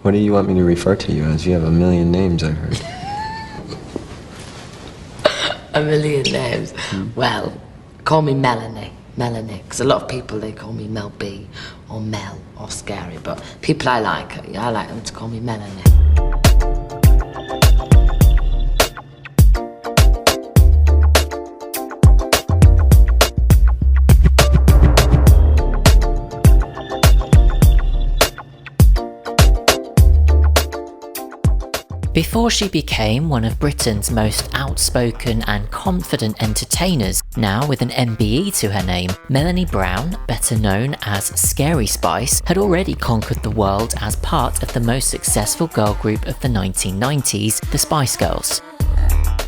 What do you want me to refer to you as? You have a million names, I've heard. A million names? Well, call me Melanie. Melanie, because a lot of people, they call me Mel B or Mel or Scary, but people I like them to call me Melanie. Before she became one of Britain's most outspoken and confident entertainers, now with an MBE to her name, Melanie Brown, better known as Scary Spice, had already conquered the world as part of the most successful girl group of the 1990s, the Spice Girls.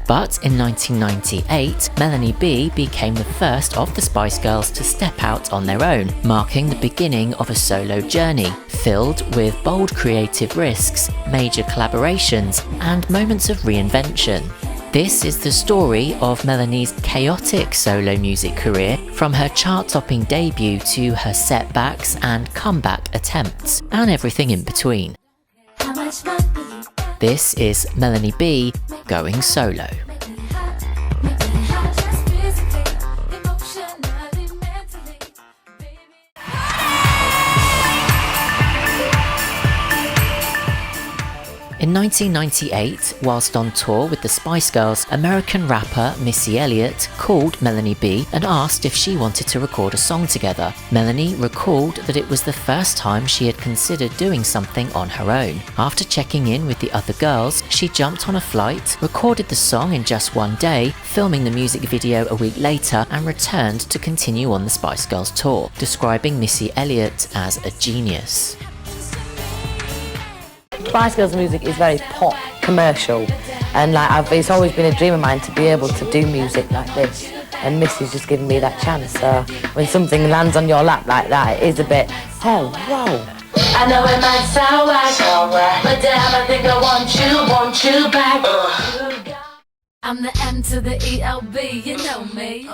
But in 1998, Melanie B became the first of the Spice Girls to step out on their own, marking the beginning of a solo journey, filled with bold creative risks, major collaborations, and moments of reinvention. This is the story of Melanie's chaotic solo music career, from her chart-topping debut to her setbacks and comeback attempts, and everything in between. This is Melanie B going solo. In 1998, whilst on tour with the Spice Girls, American rapper Missy Elliott called Melanie B and asked if she wanted to record a song together. Melanie recalled that it was the first time she had considered doing something on her own. After checking in with the other girls, she jumped on a flight, recorded the song in just one day, filming the music video a week later, and returned to continue on the Spice Girls tour, describing Missy Elliott as a genius. Spice Girls music is very pop, commercial, and it's always been a dream of mine to be able to do music like this, and Missy's just given me that chance. So when something lands on your lap like that, it is a bit, oh, whoa. I know it might sound right, but damn, I think I want you back. I'm the M to the ELB, you know me.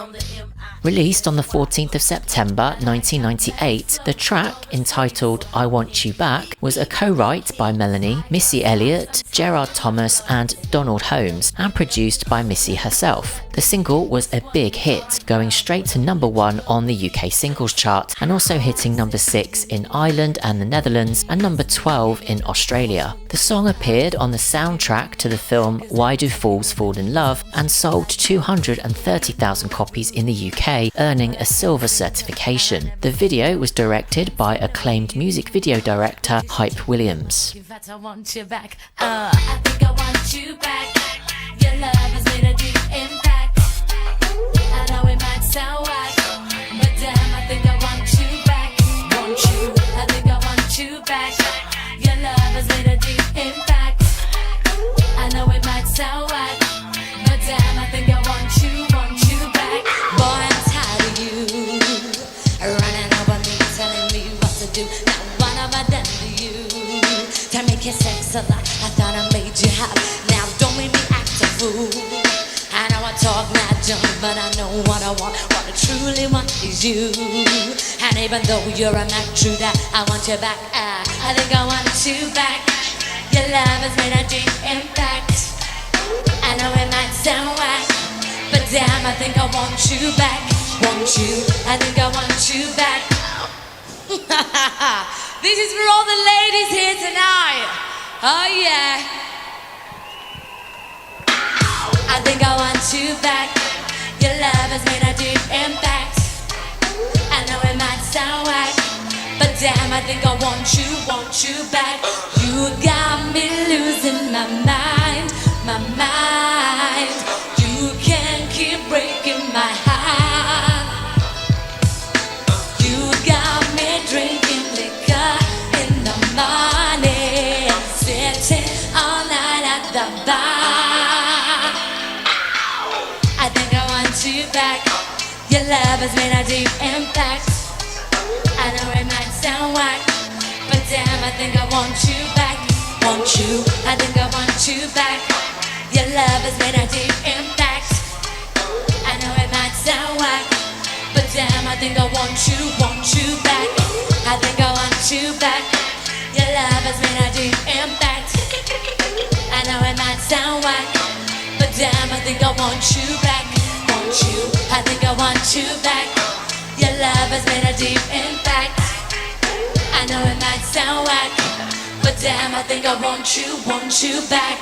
Released on the 14th of September 1998, the track, entitled I Want You Back, was a co-write by Melanie, Missy Elliott, Gerard Thomas and Donald Holmes, and produced by Missy herself. The single was a big hit, going straight to #1 on the UK singles chart, and also hitting #6 in Ireland and the Netherlands, and #12 in Australia. The song appeared on the soundtrack to the film Why Do Fools Fall in Love, and sold 230,000 copies in the UK, earning a silver certification. The video was directed by acclaimed music video director Hype Williams. I want you back. I think I want you back. Your love has made a deep impact. I know it might sound right, but damn, I think I want you back. Want you? I think I want you back. Your love has made a deep impact. I know it might sound right, but damn, I think I want you back. Boy, I'm tired of you running over me, telling me what to do. Now what have I done to you to make you sex a lot? I thought I made you happy. Now don't make me act a fool. I know I talk not junk, but I know what I want. What I truly want is you. And even though you're not true, that I want you back. I think I want you back. Your love has made a deep impact. I know it might sound right, but damn, I think I want you back. Want you? I think I want you back. This is for all the ladies here tonight. Oh yeah. I think I want you back. Your love has made a deep impact. I know it might sound right, but damn, I think I want you back. You got me losing my mind, my mind. You can't keep breaking my heart. You got me drinking liquor in the morning, sitting all night at the bar. I think I want you back. Your love has made a deep impact. I know it might sound right, but damn, I think I want you back. Want you? I think I want you back. Your love has made a deep impact. I know it might sound right, but damn, I think I want you back. I think I want you back. Your love has made a deep impact. want you back. Want you, I think I want you back. Your love has made a deep impact. I know it might sound whack, but damn, I think I want you back.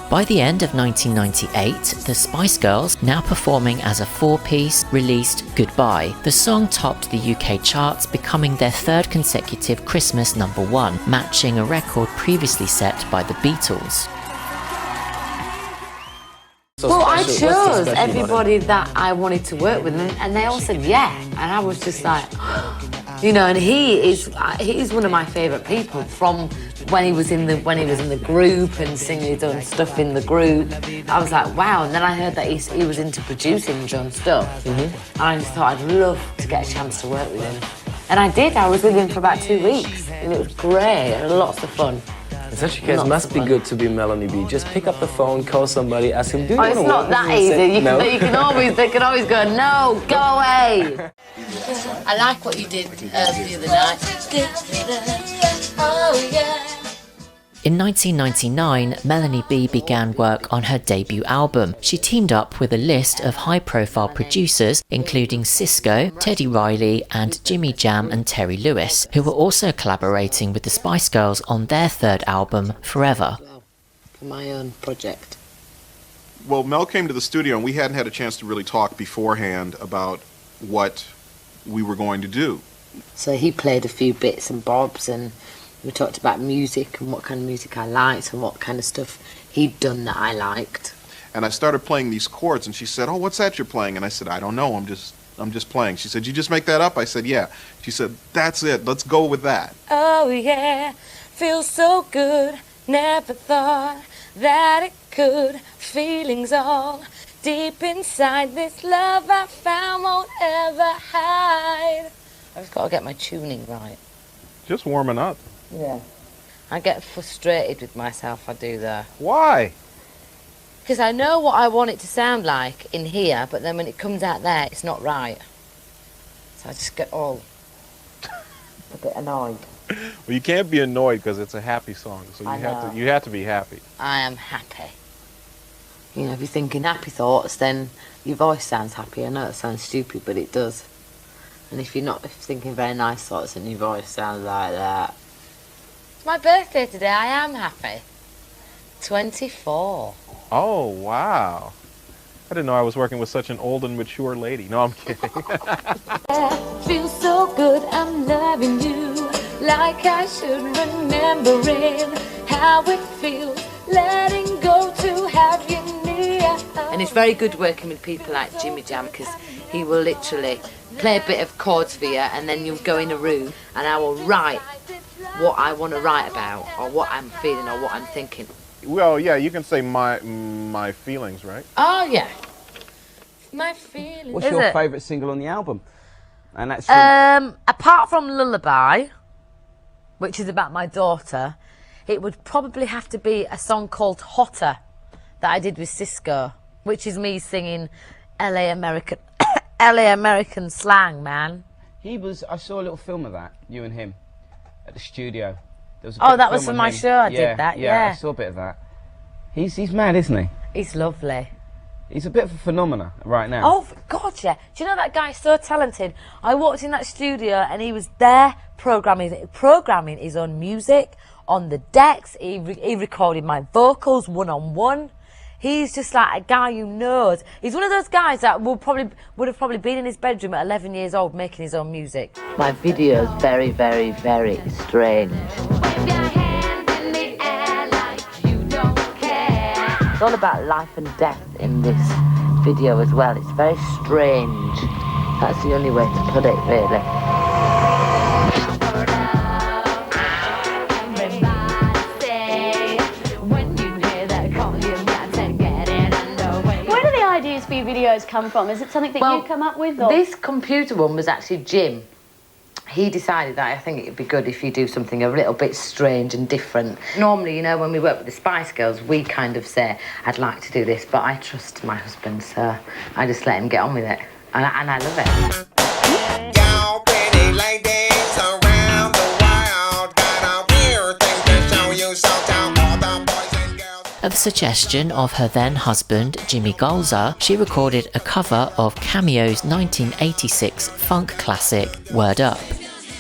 By the end of 1998, the Spice Girls, now performing as a four-piece, released Goodbye. The song topped the UK charts, becoming their third consecutive Christmas #1, matching a record previously set by the Beatles. Well, I chose everybody that I wanted to work with, and they all said yeah, and I was just like, you know. And he's one of my favourite people from when he was in the group and singing his own stuff in the group. I was like, wow. And then I heard that he was into producing his own stuff, and I just thought I'd love to get a chance to work with him. And I did. I was with him for about 2 weeks, and it was great and lots of fun. In such a case, it must be good to be Melanie B. Just pick up the phone, call somebody, ask him, do you Oh, it's not that easy. They can always go, no, go away. I like what you did the other night. Oh, yeah. In 1999, Melanie B began work on her debut album. She teamed up with a list of high-profile producers, including Cisco, Teddy Riley, and Jimmy Jam and Terry Lewis, who were also collaborating with the Spice Girls on their third album, Forever. For my own project. Well, Mel came to the studio and we hadn't had a chance to really talk beforehand about what we were going to do. So he played a few bits and bobs, and we talked about music and what kind of music I liked and what kind of stuff he'd done that I liked. And I started playing these chords and she said, oh, what's that you're playing? And I said, I don't know, I'm just playing. She said, you just make that up? I said, yeah. She said, that's it, let's go with that. Oh yeah, feels so good. Never thought that it could. Feelings all deep inside. This love I found won't ever hide. I've just got to get my tuning right. Just warming up. Yeah. I get frustrated with myself, I do there. Why? Because I know what I want it to sound like in here, but then when it comes out there, it's not right. So I just get all a bit annoyed. Well, you can't be annoyed because it's a happy song, so you have to be happy. I am happy. You know, if you're thinking happy thoughts, then your voice sounds happy. I know it sounds stupid, but it does. And if you're thinking very nice thoughts, then your voice sounds like that. It's my birthday today. I am happy. 24. Oh, wow. I didn't know I was working with such an old and mature lady. No, I'm kidding. Feels so good, I'm loving you. Like I should remember it. How it feels, letting go to have you near. And it's very good working with people like Jimmy Jam, because he will literally play a bit of chords for you, and then you'll go in a room and I will write what I want to write about, or what I'm feeling, or what I'm thinking. Well, yeah, you can say my feelings, right? Oh, yeah. My feelings. What's your favourite single on the album? And that's apart from Lullaby, which is about my daughter, it would probably have to be a song called Hotter that I did with Cisco, which is me singing LA American slang, man. I saw a little film of that, you and him, at the studio. There was a that was for my show, I did that, yeah. I saw a bit of that. He's mad, isn't he? He's lovely. He's a bit of a phenomena right now. Oh, God, yeah. Do you know that guy's so talented? I walked in that studio and he was there programming his own music on the decks. He recorded my vocals one-on-one. He's just like a guy who knows. He's one of those guys that would have probably been in his bedroom at 11 years old making his own music. My video is very, very, very strange. It's all about life and death in this video as well. It's very strange. That's the only way to put it, really. be videos come from? Is it something that you come up with? Or? This computer one was actually Jim. He decided that I think it'd be good if you do something a little bit strange and different. Normally, you know, when we work with the Spice Girls, we kind of say, I'd like to do this, but I trust my husband, so I just let him get on with it. And I love it. Y'all pretty ladies around the world got a weird thing to show you, so tell all the boys and girls. At the suggestion of her then husband, Jimmy Golza, she recorded a cover of Cameo's 1986 funk classic, Word Up.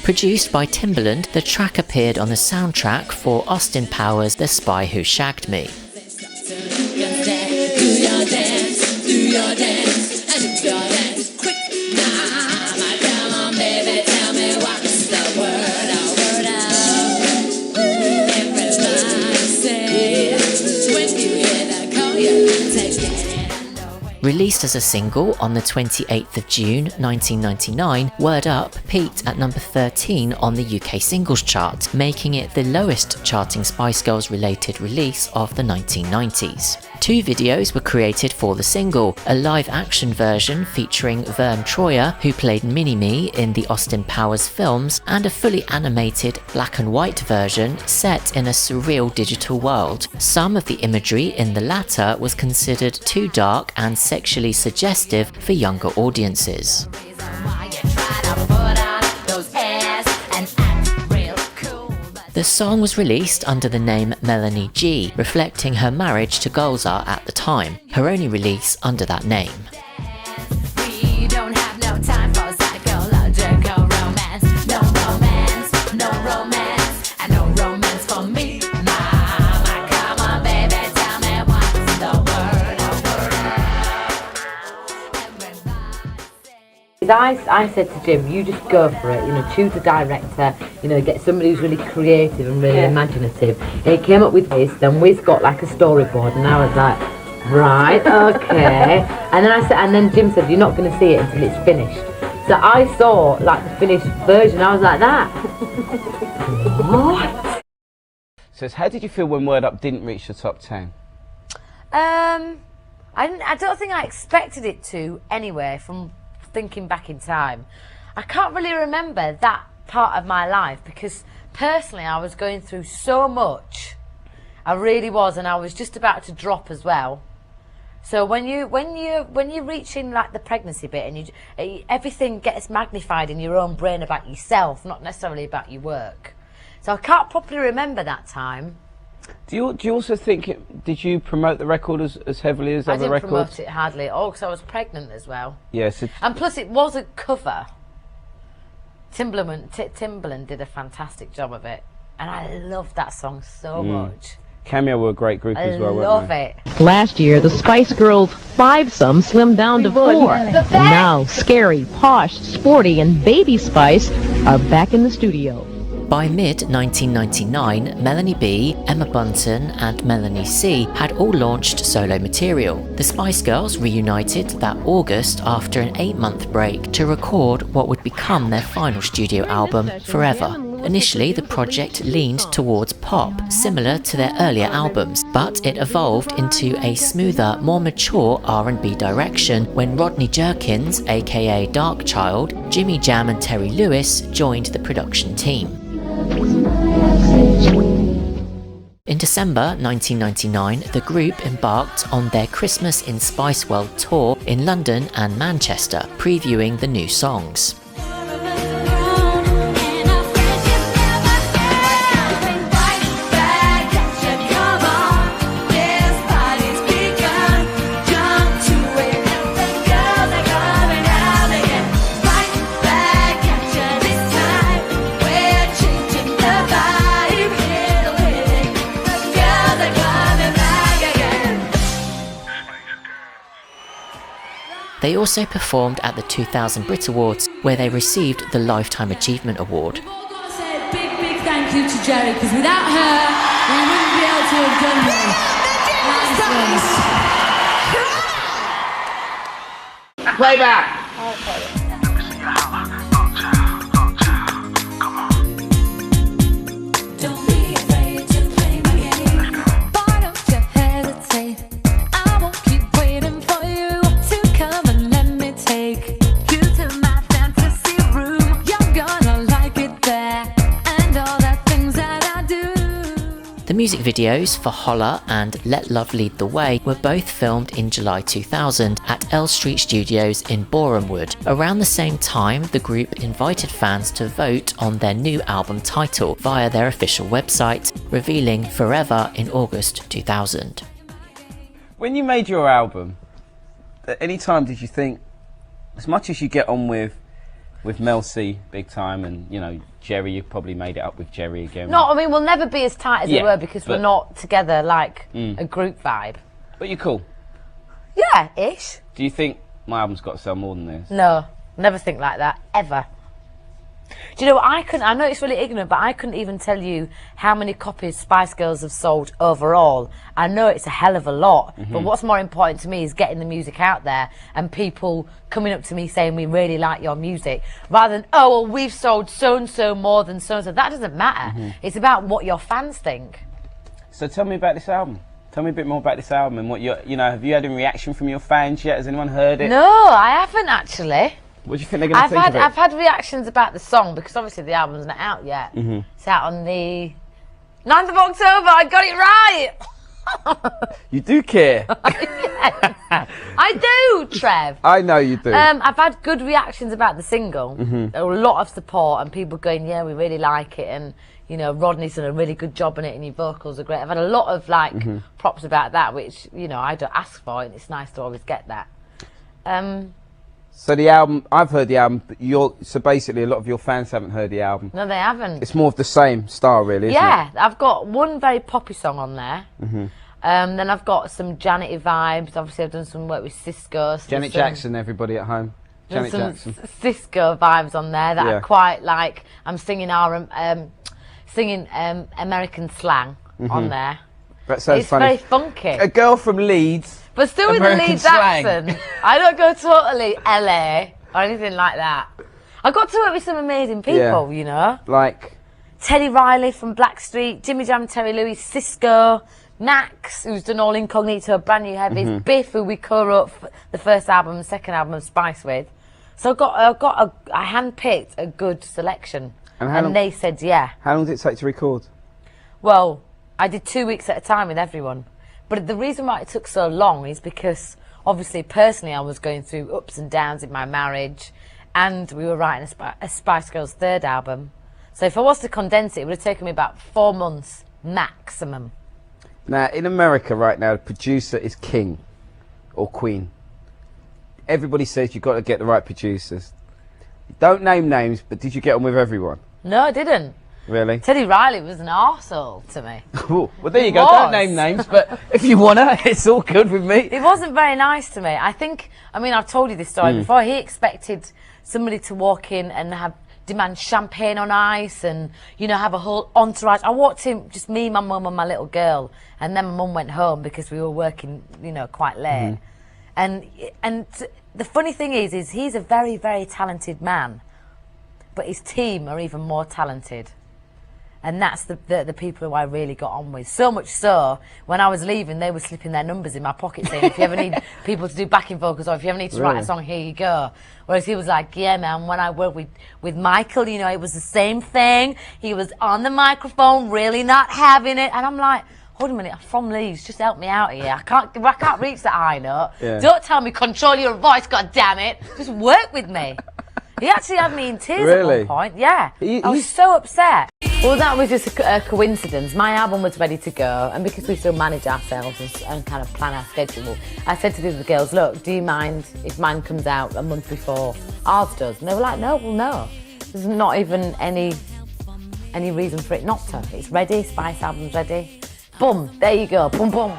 Produced by Timbaland, the track appeared on the soundtrack for Austin Powers' The Spy Who Shagged Me. Released as a single on the 28th of June 1999, Word Up peaked at number 13 on the UK singles chart, making it the lowest charting Spice Girls related release of the 1990s. 2 videos were created for the single, a live-action version featuring Vern Troyer, who played Mini-Me in the Austin Powers films, and a fully animated black and white version set in a surreal digital world. Some of the imagery in the latter was considered too dark and sexually suggestive for younger audiences. The song was released under the name Melanie G, reflecting her marriage to Golza at the time, her only release under that name. We don't have no time for psychological romance. No romance, no romance, and no romance for me. Mama, come on, baby, tell me what's the word. I said to Jim, you just go for it, you know, choose a director, you know, get somebody who's really creative and really imaginative. And he came up with this, then Wiz got like a storyboard, and I was like, right, okay. And then I said, and then Jim said, you're not going to see it until it's finished. So I saw like the finished version, I was like that. What? So how did you feel when Word Up didn't reach the top 10? I don't think I expected it to anyway, from thinking back in time. I can't really remember that part of my life because personally I was going through so much. I really was, and I was just about to drop as well. So when you're reaching like the pregnancy bit and everything gets magnified in your own brain about yourself, not necessarily about your work. So I can't properly remember that time. Do you also think, did you promote the record as heavily as other records? I didn't promote it hardly at all because I was pregnant as well. Yes. And plus it was a cover. Timbaland did a fantastic job of it. And I love that song so much. Cameo were a great group as well, weren't they? I love it. Last year, the Spice Girls fivesome slimmed down to 4. And now, Scary, Posh, Sporty, and Baby Spice are back in the studio. By mid-1999, Melanie B, Emma Bunton and Melanie C had all launched solo material. The Spice Girls reunited that August after an 8-month break to record what would become their final studio album, Forever. Initially, the project leaned towards pop, similar to their earlier albums, but it evolved into a smoother, more mature R&B direction when Rodney Jerkins, aka Darkchild, Jimmy Jam and Terry Lewis joined the production team. In December 1999, the group embarked on their Christmas in Spice World tour in London and Manchester, previewing the new songs. They also performed at the 2000 Brit Awards, where they received the Lifetime Achievement Award. We've all got to say a big, big thank you to Jerry, because without her, we wouldn't be able to have done this. Playback! Don't be afraid to play my game. Why don't you hesitate? I won't keep waiting for you to music videos for Holler and Let Love Lead the Way were both filmed in July 2000 at L Street Studios in Borehamwood. Around the same time, the group invited fans to vote on their new album title via their official website, revealing Forever in August 2000. When you made your album, at any time did you think, as much as you get on with Mel C big time, and you know Jerry, you probably made it up with Jerry again. No, I mean we'll never be as tight as we were because we're not together like a group vibe. But you're cool. Yeah, ish. Do you think my album's got to sell more than this? No, never think like that ever. Do you know, I know it's really ignorant, but I couldn't even tell you how many copies Spice Girls have sold overall. I know it's a hell of a lot, but what's more important to me is getting the music out there and people coming up to me saying we really like your music, rather than, oh, well, we've sold so-and-so more than so-and-so. That doesn't matter. It's about what your fans think. So tell me about this album. Tell me a bit more about this album and what you know, have you had a reaction from your fans yet? Has anyone heard it? No, I haven't actually. What do you think they're going to think of it? I've had reactions about the song because obviously the album's not out yet. It's out on the 9th of October. I got it right. You do care. I do, Trev. I know you do. I've had good reactions about the single. There were a lot of support and people going, yeah, we really like it, and you know, Rodney's done a really good job on it and your vocals are great. I've had a lot of like props about that, which, you know, I don't ask for, and it's nice to always get that. So the album, I've heard the album, but so basically a lot of your fans haven't heard the album. No, they haven't. It's more of the same style, really, isn't it? Yeah, I've got one very poppy song on there. Then I've got some Janet vibes. Obviously, I've done some work with Cisco. Janet Jackson, everybody at home. Janet Jackson. Cisco vibes on there that I quite like. I'm singing American slang on there. That sounds funny. It's very funky. A girl from Leeds. But still with the Leeds accent. I don't go totally LA or anything like that. I got to work with some amazing people, you know. Like? Teddy Riley from Blackstreet, Jimmy Jam, Terry Lewis, Cisco, Max, who's done All Incognito, Brand New Heavies, Biff, who we co-wrote the first album and second album of Spice with. So I handpicked a good selection, and they said yeah. How long did it take to record? Well, I did 2 weeks at a time with everyone. But the reason why it took so long is because, obviously, personally, I was going through ups and downs in my marriage, and we were writing a Spice Girls third album. So if I was to condense it, it would have taken me about 4 months maximum. Now, in America right now, the producer is king or queen. Everybody says you've got to get the right producers. Don't name names, but did you get on with everyone? No, I didn't. Really? Teddy Riley was an arsehole to me. Well, there you go. Don't name names, but if you wanna, it's all good with me. He wasn't very nice to me. I mean, I've told you this story before. He expected somebody to walk in and demand champagne on ice and, you know, have a whole entourage. I walked in, just me, my mum and my little girl, and then my mum went home because we were working, you know, quite late. And the funny thing is he's a very, very talented man, but his team are even more talented. And that's the people who I really got on with. So much so, when I was leaving, they were slipping their numbers in my pocket saying, if you ever need people to do backing vocals or if you ever need to write a song, here you go. Whereas he was like, yeah, man, when I worked with Michael, you know, it was the same thing. He was on the microphone, really not having it. And I'm like, hold on a minute, I'm from Leeds, just help me out here. I can't reach that high note. Yeah. Don't tell me control your voice, God damn it. Just work with me. He actually had me in tears at one point, yeah. I was so upset. Well, that was just a coincidence. My album was ready to go, and because we still manage ourselves and kind of plan our schedule, I said to the other girls, look, do you mind if mine comes out a month before ours does? And they were like, no, well, no. There's not even any reason for it not to. It's ready, Spice album's ready. Boom, there you go, boom, boom.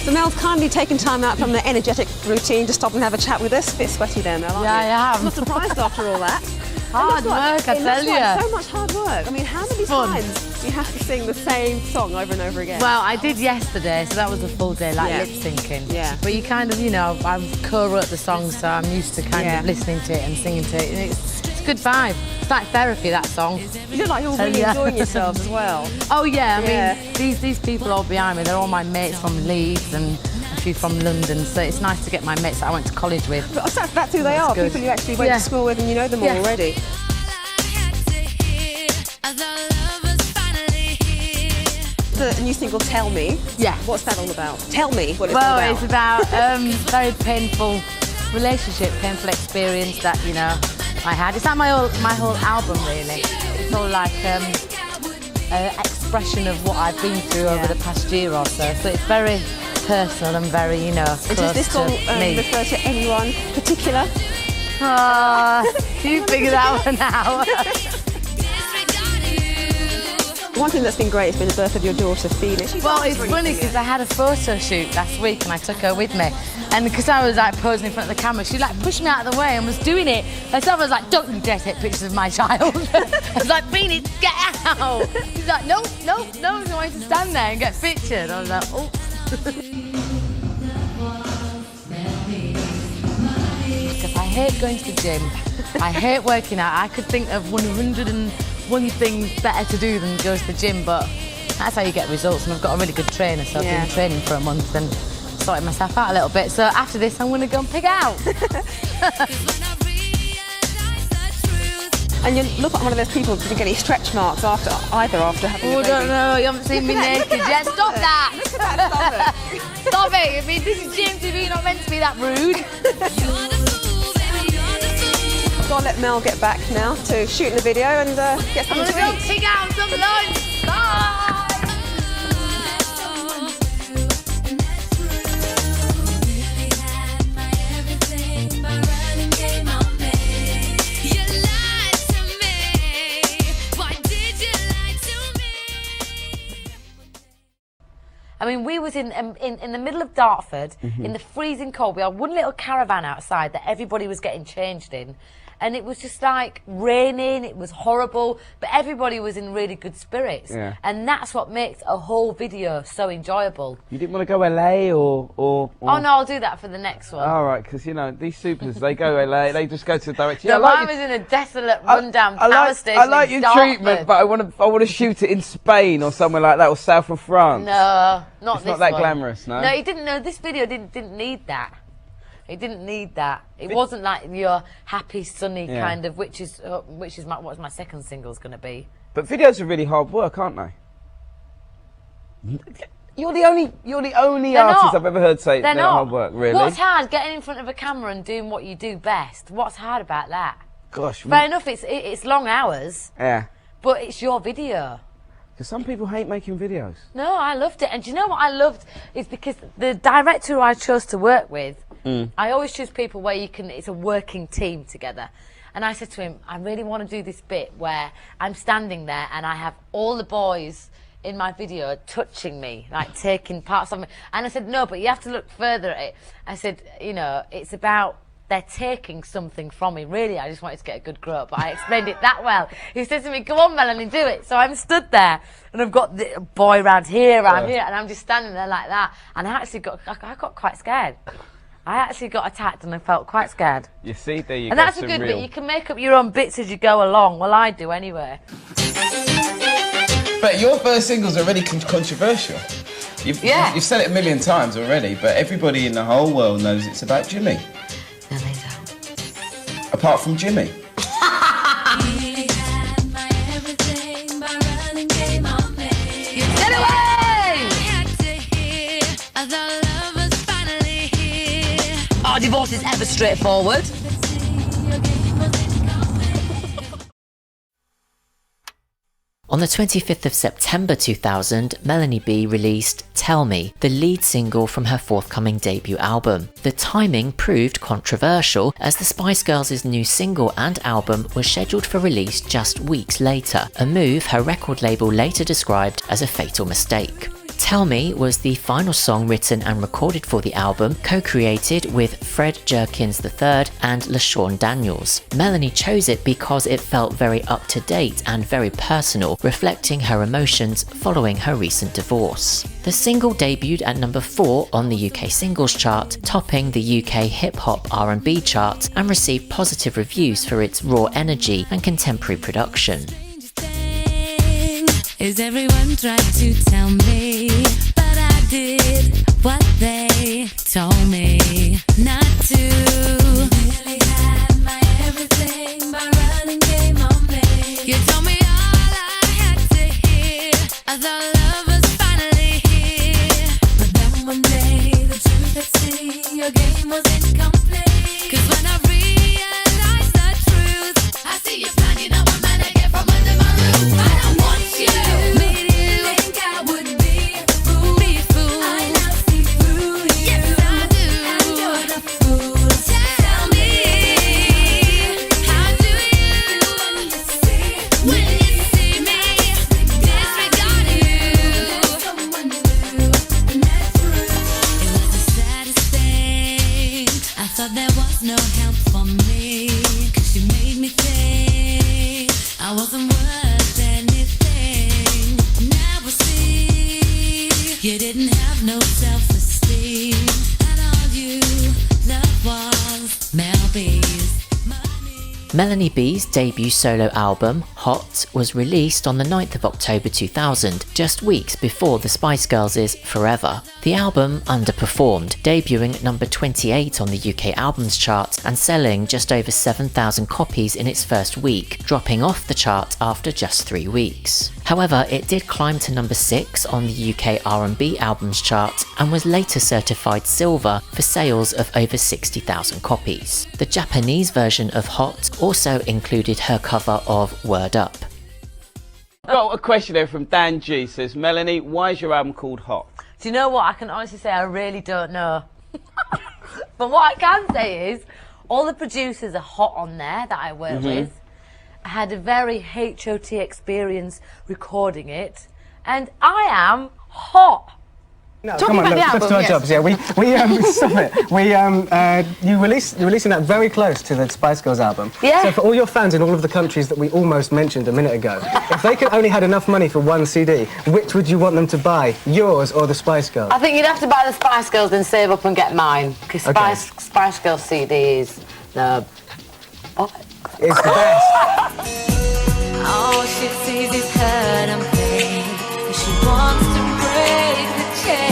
So Mel's kindly taken time out from the energetic routine to stop and have a chat with us. A bit sweaty there, Mel, aren't you? Yeah, I am. I'm not surprised after all that. Hard work, I tell you. So much hard work. I mean, how many times do you have to sing the same song over and over again? Well, I did yesterday, so that was a full day, like lip syncing. Yeah. But you kind of, you know, I co-wrote the song, so I'm used to kind of listening to it and singing to it. And it's a good vibe. It's like therapy, that song. You look like you're really enjoying yourselves as well. Oh yeah, I mean, these people all behind me, they're all my mates from Leeds and a actually from London, so it's nice to get my mates that I went to college with. That's who they are, good. people you actually went to school with and you know them all already. The new single, Tell Me. Yeah. What's that all about? Tell me what it's Well, all about. it's about very painful relationship, painful experience that, you know, I had. It's like my whole album, really. It's all like an expression of what I've been through over the past year or so. So it's very personal and very, you know, And close does this song to me. refer to anyone particular? You figure that one out. One thing that's been great has been the birth of your daughter, Phoenix. Well, it's funny because I had a photo shoot last week and I took her with me. And because I was like posing in front of the camera, she like pushed me out of the way and was doing it. Herself, I was like, don't you dare take pictures of my child. I was like, Phoenix, get out. She's like, no, no, no. She wanted to stand there and get pictured. I was like, oh. Because I hate going to the gym. I hate working out. I could think of 101 things better to do than go to the gym, but that's how you get results. And I've got a really good trainer, so I've been training for a month and sorted myself out a little bit. So after this, I'm going to go and pig out. And you look like one of those people who didn't get any stretch marks after having a baby. Oh, don't know. You haven't seen me naked yet. Stop that. Stop it. I mean, this is GMTV, not meant to be that rude. So I'll let Mel get back now to shooting the video and get something to I'm going to eat. go pig out some lunch. Bye. I mean, we was in the middle of Dartford, in the freezing cold. We had one little caravan outside that everybody was getting changed in. And it was just like raining, it was horrible, but everybody was in really good spirits. Yeah. And that's what makes a whole video so enjoyable. You didn't want to go LA or... Oh no, I'll do that for the next one. All right, because, you know, these supers, they go LA, they just go to the direction. No, I was in a desolate, rundown power station I like in your Dartford. treatment, but I want to shoot it in Spain or somewhere like that, or south of France. No, not It's this not that one. glamorous, no? No, it didn't. No, this video didn't need that. It didn't need that. It wasn't like your happy, sunny kind of, which is what my second single's going to be. But videos are really hard work, aren't they? You're the only artist I've ever heard say they're not hard work. Really? What's hard? Getting in front of a camera and doing what you do best. What's hard about that? Gosh. Fair enough. It's long hours. Yeah. But it's your video. Because some people hate making videos. No, I loved it. And do you know what I loved? Is because the director who I chose to work with, I always choose people where it's a working team together. And I said to him, I really want to do this bit where I'm standing there and I have all the boys in my video touching me, like taking parts of me. And I said, no, but you have to look further at it. I said, you know, it's about they're taking something from me. Really, I just wanted to get a good grow up, but I explained it that well. He said to me, come on, Melanie, do it. So I'm stood there, and I've got the boy around here, and I'm just standing there like that. And I got quite scared. I actually got attacked, and I felt quite scared. You see, there you go. And that's a good bit. You can make up your own bits as you go along. Well, I do anyway. But your first single's already controversial. You've said it a million times already, but everybody in the whole world knows it's about Jimmy. No, they don't. Apart from Jimmy. Get away! Our divorce is ever straightforward. On the 25th of September 2000, Melanie B released Tell Me, the lead single from her forthcoming debut album. The timing proved controversial as the Spice Girls' new single and album was scheduled for release just weeks later, a move her record label later described as a fatal mistake. Tell Me was the final song written and recorded for the album, co-created with Fred Jerkins III and LaShawn Daniels. Melanie chose it because it felt very up-to-date and very personal, reflecting her emotions following her recent divorce. The single debuted at number 4 on the UK singles chart, topping the UK hip-hop R&B chart, and received positive reviews for its raw energy and contemporary production. Is everyone tried to tell me, but I did what they told me not to. Nearly had my everything, but running game on me. You told me all I had to hear. I thought love was finally here. But then one day the truth had seen your game was incomplete. 'Cause when I realized the truth, I see you plan, you know I'm gonna get from under my roof. I don't want you. Made you think I would be a fool. I now see through you. Yes, I do. And you're the fool. Tell me, how do you when you see me disregard you? Someone new, and that's true. It was the saddest thing. I thought there was no help for me. 'Cause you made me think I wasn't worth anything. Now I see you didn't have no self-esteem, and all you loved was Mel B's money. Melanie B's debut solo album, Hot, was released on the 9th of October 2000, just weeks before the Spice Girls' Forever. The album underperformed, debuting at number 28 on the UK Albums Chart and selling just over 7,000 copies in its first week, dropping off the chart after just 3 weeks. However, it did climb to number 6 on the UK R&B Albums Chart and was later certified silver for sales of over 60,000 copies. The Japanese version of Hot also included her cover of Word Up. Got a question there from Dan G. Says, Melanie, why is your album called Hot? Do you know what? I can honestly say I really don't know. But what I can say is, all the producers are hot on there that I work with. I had a very HOT experience recording it, and I am hot. No, come on, look, let's do our jobs. Yeah, stop it. You're releasing that very close to the Spice Girls album. Yeah. So for all your fans in all of the countries that we almost mentioned a minute ago, if they could only had enough money for one CD, which would you want them to buy, yours or the Spice Girls? I think you'd have to buy the Spice Girls and save up and get mine, because Spice Girls CD is the... It's the best. All she sees is hurt and pain. She wants to break the chains.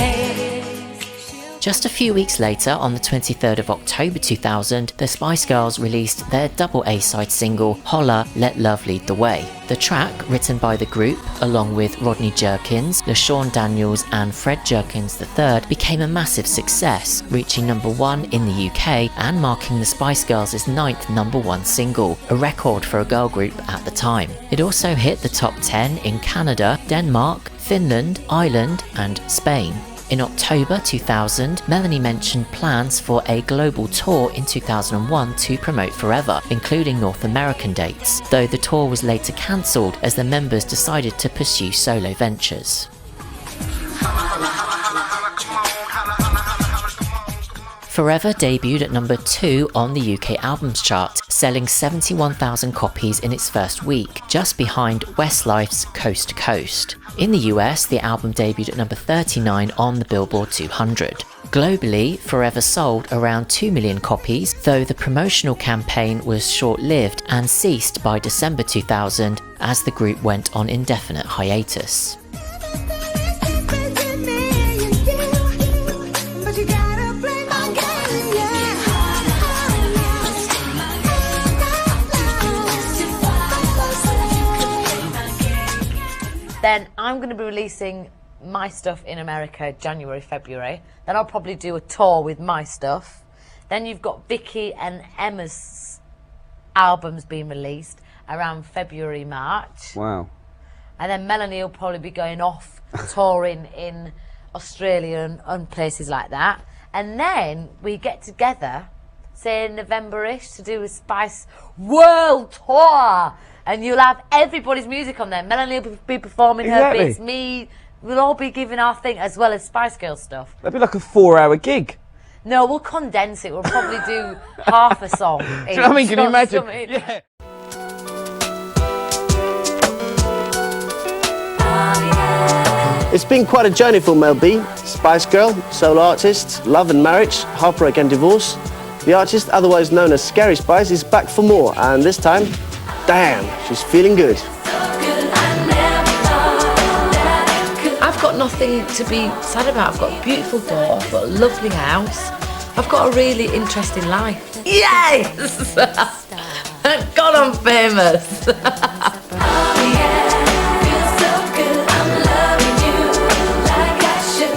Just a few weeks later, on the 23rd of October 2000, the Spice Girls released their double A-side single, Holla, Let Love Lead the Way. The track, written by the group, along with Rodney Jerkins, LaShawn Daniels and Fred Jerkins III, became a massive success, reaching number 1 in the UK and marking the Spice Girls' 9th number 1 single, a record for a girl group at the time. It also hit the top 10 in Canada, Denmark, Finland, Ireland and Spain. In October 2000, Melanie mentioned plans for a global tour in 2001 to promote Forever, including North American dates, though the tour was later cancelled as the members decided to pursue solo ventures. Forever debuted at number 2 on the UK Albums Chart, selling 71,000 copies in its first week, just behind Westlife's Coast to Coast. In the US, the album debuted at number 39 on the Billboard 200. Globally, Forever sold around 2 million copies, though the promotional campaign was short-lived and ceased by December 2000 as the group went on indefinite hiatus. Then I'm going to be releasing my stuff in America January, February. Then I'll probably do a tour with my stuff. Then you've got Vicky and Emma's albums being released around February, March. Wow. And then Melanie will probably be going off touring in Australia and places like that. And then we get together, say in November-ish, to do a Spice World Tour. And you'll have everybody's music on there. Melanie will be performing her bits, me, we'll all be giving our thing, as well as Spice Girls stuff. That'd be like a 4-hour gig. No, we'll condense it. We'll probably do half a song. Do you know what I mean? Can you imagine? Yeah. It's been quite a journey for Mel B. Spice Girl, solo artist, love and marriage, heartbreak and divorce. The artist, otherwise known as Scary Spice, is back for more, and this time, damn, she's feeling good. I've got got nothing to be sad about. I've got a beautiful daughter, I've got a lovely house, I've got a really interesting life. Yes! Thank God I'm famous.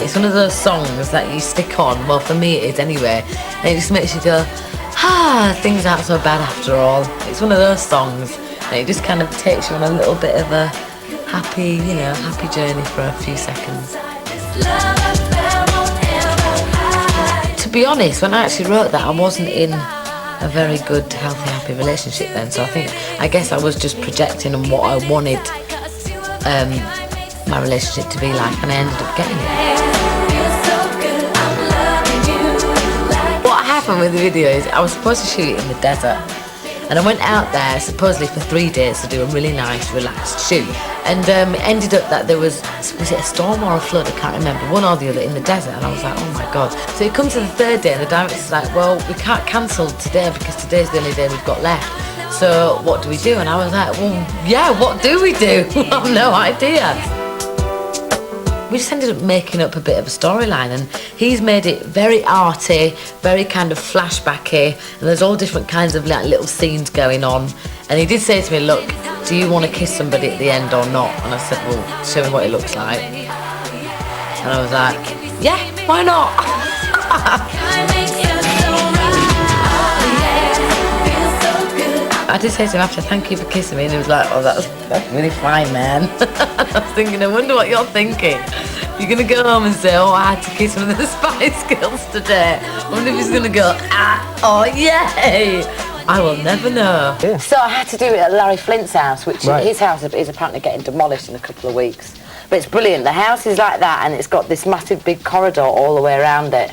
It's one of those songs that you stick on, well for me it is anyway, and it just makes you go, things aren't so bad after all. It's one of those songs, and it just kind of takes you on a little bit of a happy, happy journey for a few seconds. To be honest, when I actually wrote that, I wasn't in a very good, healthy, happy relationship then, so I guess I was just projecting on what I wanted my relationship to be like, and I ended up getting it. What happened with the video is I was supposed to shoot it in the desert, and I went out there supposedly for 3 days to do a really nice, relaxed shoot, and it ended up that there was it a storm or a flood, I can't remember, one or the other in the desert, and I was like, oh my God. So it comes to the third day and the director's like, well, we can't cancel today because today's the only day we've got left, so what do we do? And I was like, well, yeah, what do we do? I have no idea. We just ended up making up a bit of a storyline, and he's made it very arty, very kind of flashbacky, and there's all different kinds of like little scenes going on. And he did say to me, look, do you want to kiss somebody at the end or not? And I said, well, show me what it looks like. And I was like, yeah, why not? I did say to him after, thank you for kissing me, and he was like, oh, that's really fine, man. I was thinking, I wonder what you're thinking. You're going to go home and say, oh, I had to kiss one of the Spice Girls today. I wonder if he's going to go, oh, yay. I will never know. Yeah. So I had to do it at Larry Flint's house, which his house is apparently getting demolished in a couple of weeks. But it's brilliant. The house is like that, and it's got this massive big corridor all the way around it.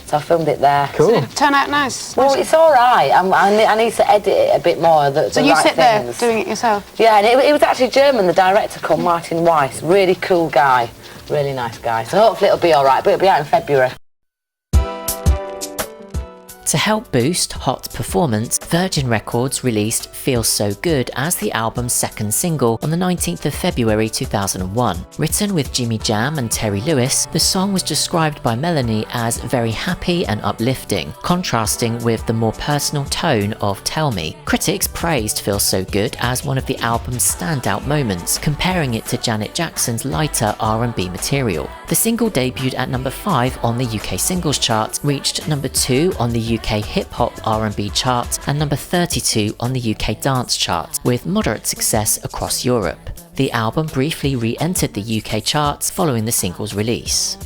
So I filmed it there. Cool. Did it turn out nice? Well, it's all right. I need to edit it a bit more. So you sit there doing it yourself? Yeah, and it was actually German, the director called Martin Weiss. Really cool guy. Really nice guy. So hopefully it'll be all right, but it'll be out in February. To help boost Hot performance, Virgin Records released Feels So Good as the album's second single on the 19th of February 2001. Written with Jimmy Jam and Terry Lewis, the song was described by Melanie as very happy and uplifting, contrasting with the more personal tone of Tell Me. Critics praised Feels So Good as one of the album's standout moments, comparing it to Janet Jackson's lighter R&B material. The single debuted at number 5 on the UK singles chart, reached number 2 on the UK hip-hop R&B chart, and number 32 on the UK dance chart, with moderate success across Europe. The album briefly re-entered the UK charts following the single's release.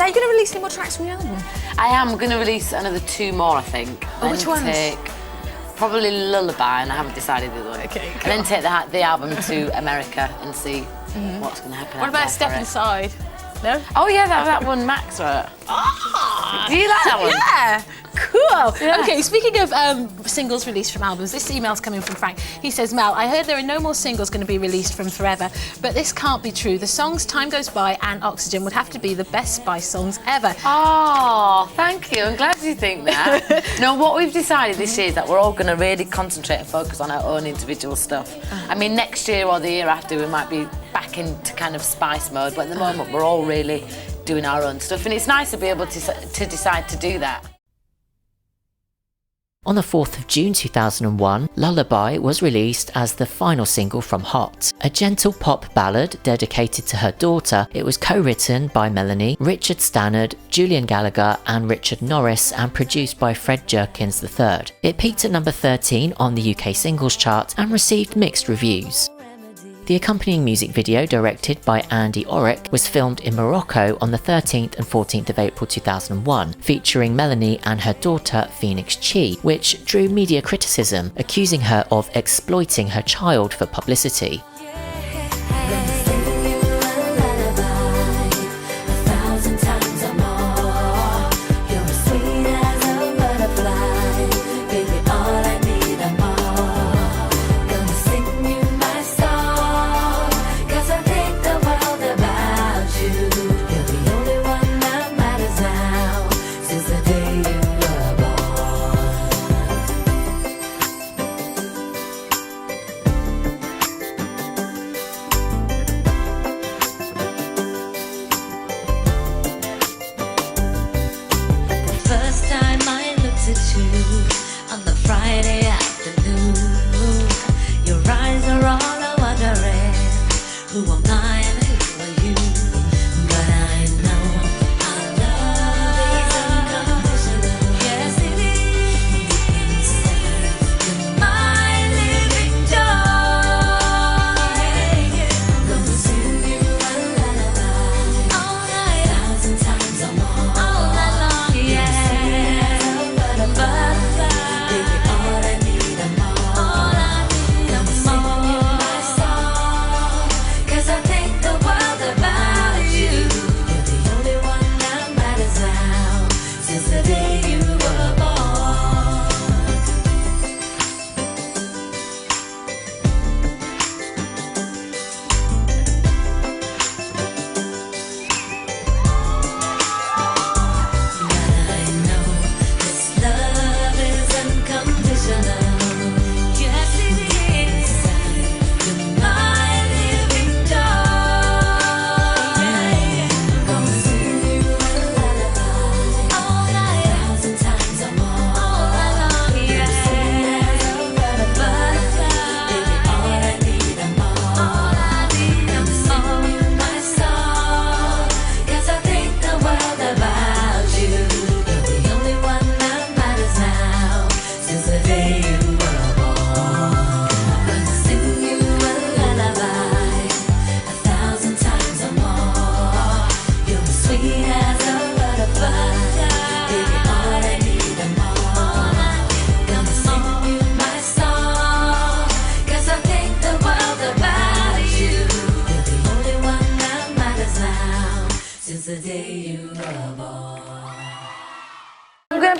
Now, you're going to release any more tracks from your album? I am going to release another 2 more, I think. Oh, which ones? Probably Lullaby, and I haven't decided the other one. Okay, cool. And then take the album to America and see what's going to happen. What about Step Inside? No? Oh yeah, that one Max wrote. Ah! Do you like that one? Yeah! Cool. Yeah. Okay, speaking of singles released from albums, this email's coming from Frank. He says, Mel, I heard there are no more singles going to be released from Forever, but this can't be true. The songs Time Goes By and Oxygen would have to be the best Spice songs ever. Oh, thank you. I'm glad you think that. No, what we've decided this year is that we're all going to really concentrate and focus on our own individual stuff. I mean, next year or the year after, we might be back into kind of Spice mode, but at the moment, we're all really doing our own stuff, and it's nice to be able to decide to do that. On the 4th of June 2001, Lullaby was released as the final single from Hot. A gentle pop ballad dedicated to her daughter, it was co-written by Melanie, Richard Stannard, Julian Gallagher and Richard Norris and produced by Fred Jerkins III. It peaked at number 13 on the UK singles chart and received mixed reviews. The accompanying music video, directed by Andy Orrick, was filmed in Morocco on the 13th and 14th of April 2001, featuring Melanie and her daughter Phoenix Chi, which drew media criticism, accusing her of exploiting her child for publicity.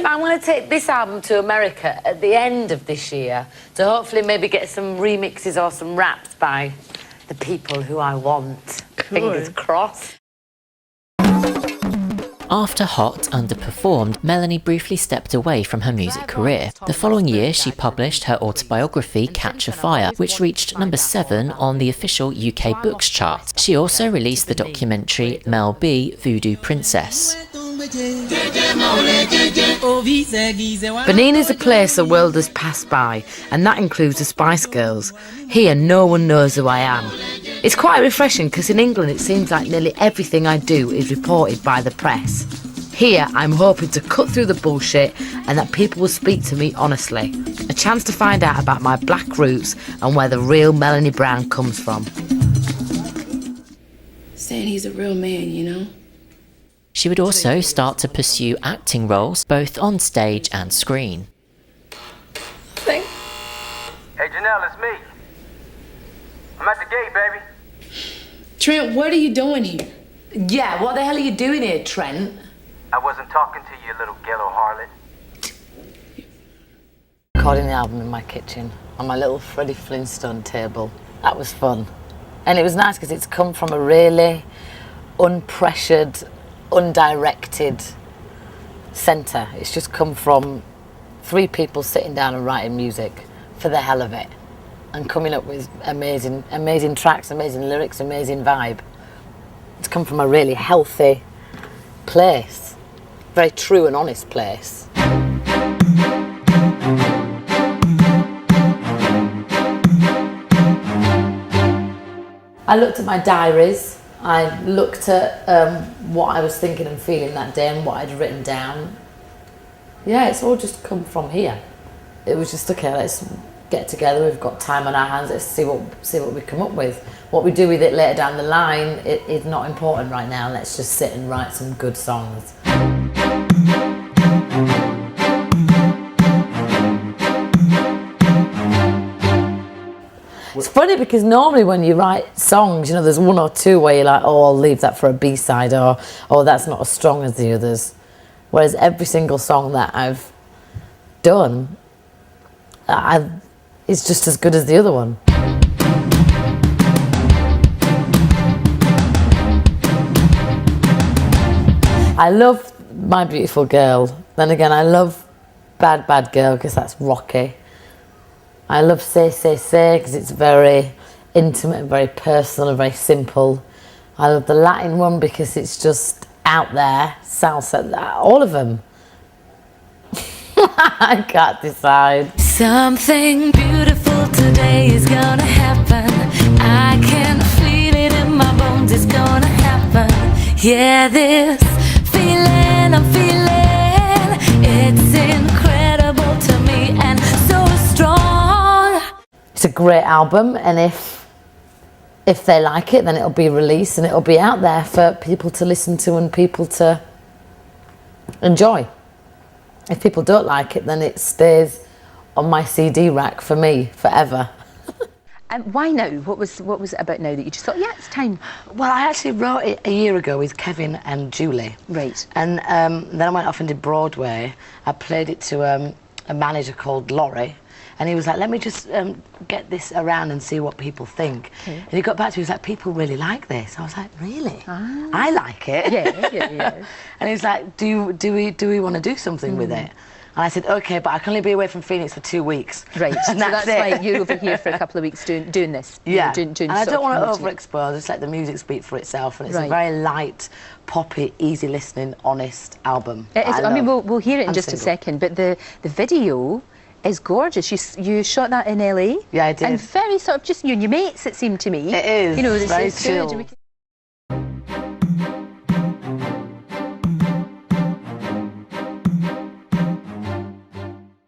I want to take this album to America at the end of this year to hopefully maybe get some remixes or some raps by the people who I want. Cool. Fingers crossed. After Hot underperformed, Melanie briefly stepped away from her music career. The following year, she published her autobiography, Catch a Fire, which reached number 7 on the official UK Books chart. She also released the documentary Mel B, Voodoo Princess. Benin is a place the world has passed by, and that includes the Spice Girls. Here, no one knows who I am. It's quite refreshing because in England it seems like nearly everything I do is reported by the press. Here, I'm hoping to cut through the bullshit and that people will speak to me honestly. A chance to find out about my black roots and where the real Melanie Brown comes from. Saying he's a real man, you know? She would also start to pursue acting roles both on stage and screen. Hey Janelle, it's me. I'm at the gate, baby. Trent, what are you doing here? Yeah, what the hell are you doing here, Trent? I wasn't talking to you, little ghetto harlot. Recording the album in my kitchen on my little Freddie Flintstone table. That was fun. And it was nice because it's come from a really unpressured, undirected centre. It's just come from 3 people sitting down and writing music for the hell of it and coming up with amazing tracks, amazing lyrics, amazing vibe. It's come from a really healthy place, very true and honest place. I looked at my diaries. I looked at what I was thinking and feeling that day and what I'd written down. Yeah, it's all just come from here. It was just, okay, let's get together. We've got time on our hands. Let's see what we come up with. What we do with it later down the line, it is not important right now. Let's just sit and write some good songs. It's funny because normally when you write songs, you know, there's 1 or 2 where you're like, oh, I'll leave that for a B-side, or oh, that's not as strong as the others. Whereas every single song that I've done, is just as good as the other one. I love My Beautiful Girl. Then again, I love Bad Bad Girl because that's rocky. I love Say Say Say because it's very intimate and very personal and very simple. I love the Latin one because it's just out there, salsa, all of them. I can't decide. Something beautiful today is gonna happen. I can feel it in my bones, it's gonna happen. Yeah, this feeling I'm feeling, it's incredible to me and so strong. It's a great album, and if they like it, then it'll be released and it'll be out there for people to listen to and people to enjoy. If people don't like it, then it stays on my CD rack for me forever. And why now? What was it about now that you just thought, yeah, it's time? Well, I actually wrote it a year ago with Kevin and Julie. Right. And then I went off and did Broadway. I played it to a manager called Laurie. And he was like, let me just get this around and see what people think. Okay. And he got back to me, he was like, people really like this. I was like, really? Ah. I like it. Yeah. And he was like, do we want to do something with it? And I said, okay, but I can only be away from Phoenix for 2 weeks. Right, and so that's why you're over here for a couple of weeks doing this. Yeah, doing and I don't want to overexpose, just let the music speak for itself. And it's a very light, poppy, easy listening, honest album. It is. I mean, we'll hear it in just a second, but the video is gorgeous. You shot that in LA. Yeah, I did. And very sort of just you and your mates, it seemed to me. It is. You know, it's very chill. chill.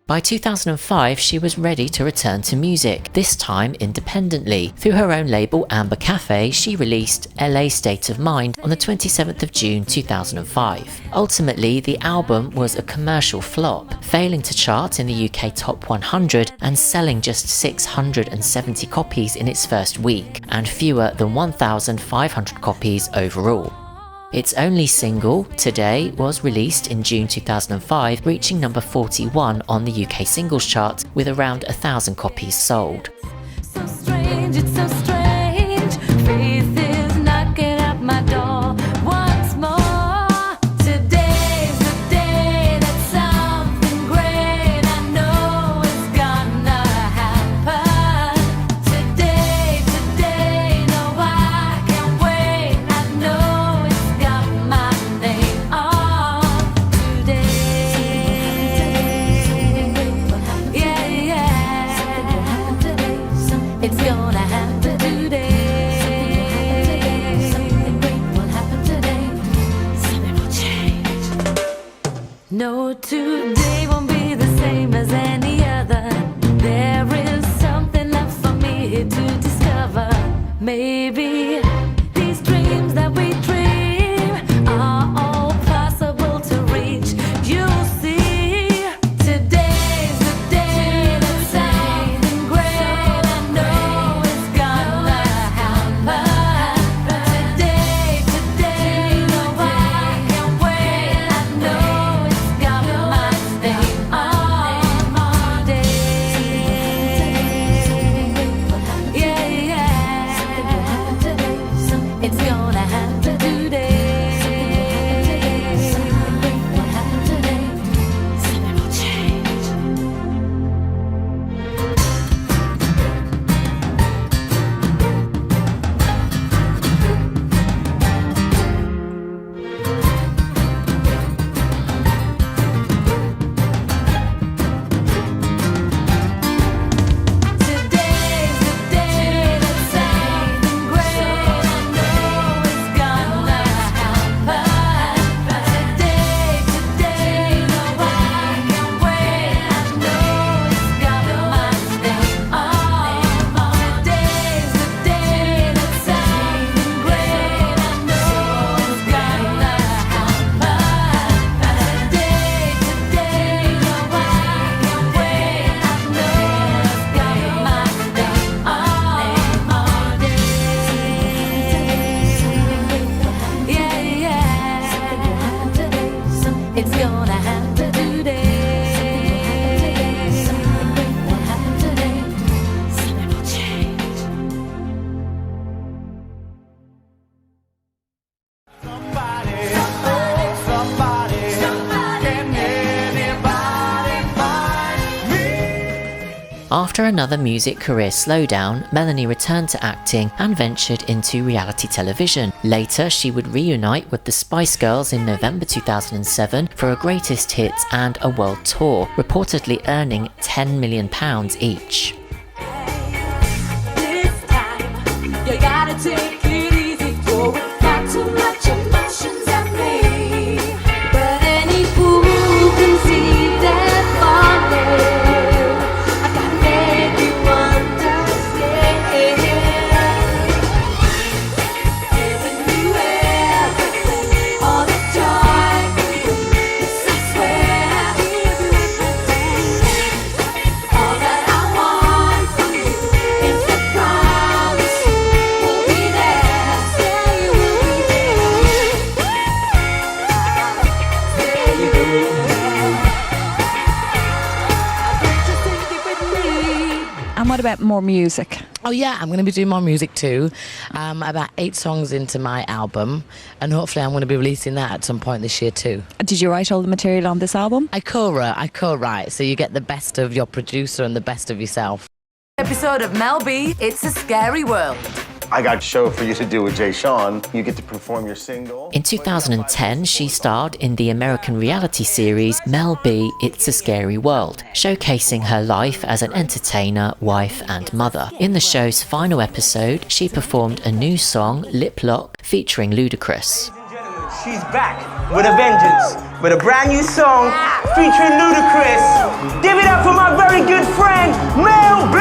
By 2005, she was ready to return to music, this time independently. Through her own label Amber Cafe, she released LA State of Mind on the 27th of June 2005. Ultimately, the album was a commercial flop, failing to chart in the UK Top 100 and selling just 670 copies in its first week, and fewer than 1,500 copies overall. Its only single, Today, was released in June 2005, reaching number 41 on the UK singles chart with around 1,000 copies sold. So strange, it's so strange. Faith is knocking at my door once more. Today's the day that something great I know is gonna happen. Today, no, I can't wait. I know it's got my name on today. Yeah. It's gonna happen today. Something great will happen today. Something will change. No, today won't be the same as any other. There is something left for me to discover. Maybe these dreams that we dream are all After another music career slowdown, Melanie returned to acting and ventured into reality television. Later, she would reunite with the Spice Girls in November 2007 for a greatest hits and a world tour, reportedly earning £10 million each. You gotta take it easy, throw it back too much emotions at me. But any fool can see that falling. I gotta make you understand. Giving you everything, all the joy, yes, I swear. All that I want from you is the promise. And what about more music? Oh yeah, I'm going to be doing more music too. About 8 songs into my album, and hopefully I'm going to be releasing that at some point this year too. Did you write all the material on this album? I co-write, so you get the best of your producer and the best of yourself. Episode of Mel B, It's a Scary World. I got a show for you to do with Jay Sean. You get to perform your single. In 2010, she starred in the American reality series Mel B, It's a Scary World, showcasing her life as an entertainer, wife and mother. In the show's final episode, she performed a new song, Lip Lock, featuring Ludacris. She's back with a vengeance, with a brand new song featuring Ludacris. Give it up for my very good friend, Mel B!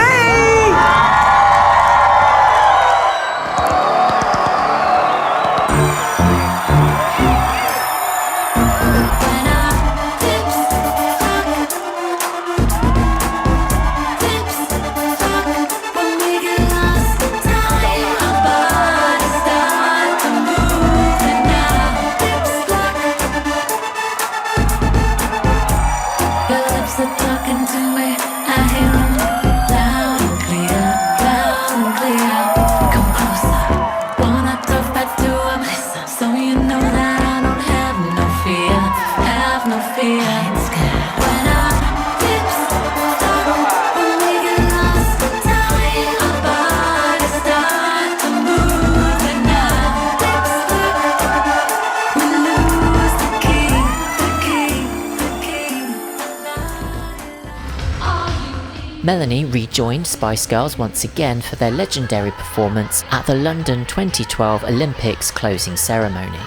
Melanie rejoined Spice Girls once again for their legendary performance at the London 2012 Olympics closing ceremony.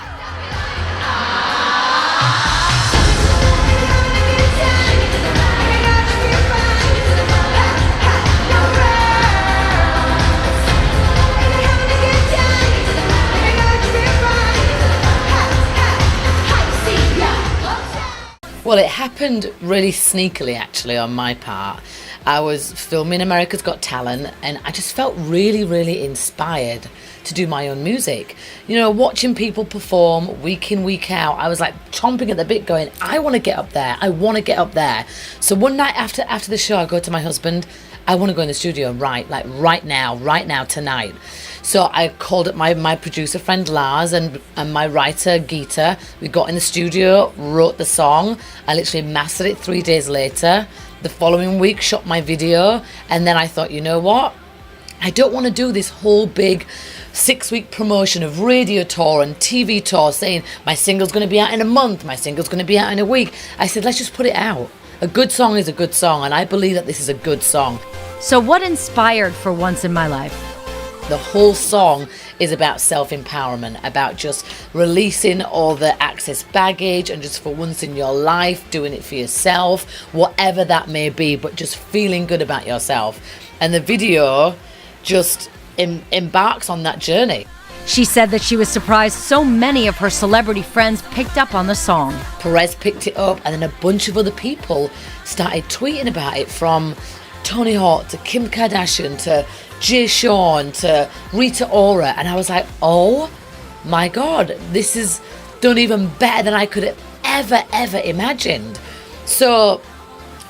Well, it happened really sneakily, actually, on my part. I was filming America's Got Talent, and I just felt really, really inspired to do my own music. You know, watching people perform week in, week out, I was like chomping at the bit going, I want to get up there. I want to get up there. So one night after the show, I go to my husband, I want to go in the studio and write, like right now, tonight. So I called up my producer friend Lars and my writer Geeta. We got in the studio, wrote the song. I literally mastered it 3 days later. The following week, shot my video. And then I thought, you know what? I don't want to do this whole big 6-week promotion of radio tour and TV tour saying my single's going to be out in a month, my single's going to be out in a week. I said, let's just put it out. A good song is a good song, and I believe that this is a good song. So what inspired For Once in My Life? The whole song is about self-empowerment, about just releasing all the access baggage and just for once in your life, doing it for yourself, whatever that may be, but just feeling good about yourself. And the video just embarks on that journey. She said that she was surprised so many of her celebrity friends picked up on the song. Perez picked it up, and then a bunch of other people started tweeting about it, from Tony Hawk to Kim Kardashian to Jay Sean to Rita Ora, and I was like, oh my God, this is done even better than I could have ever imagined. So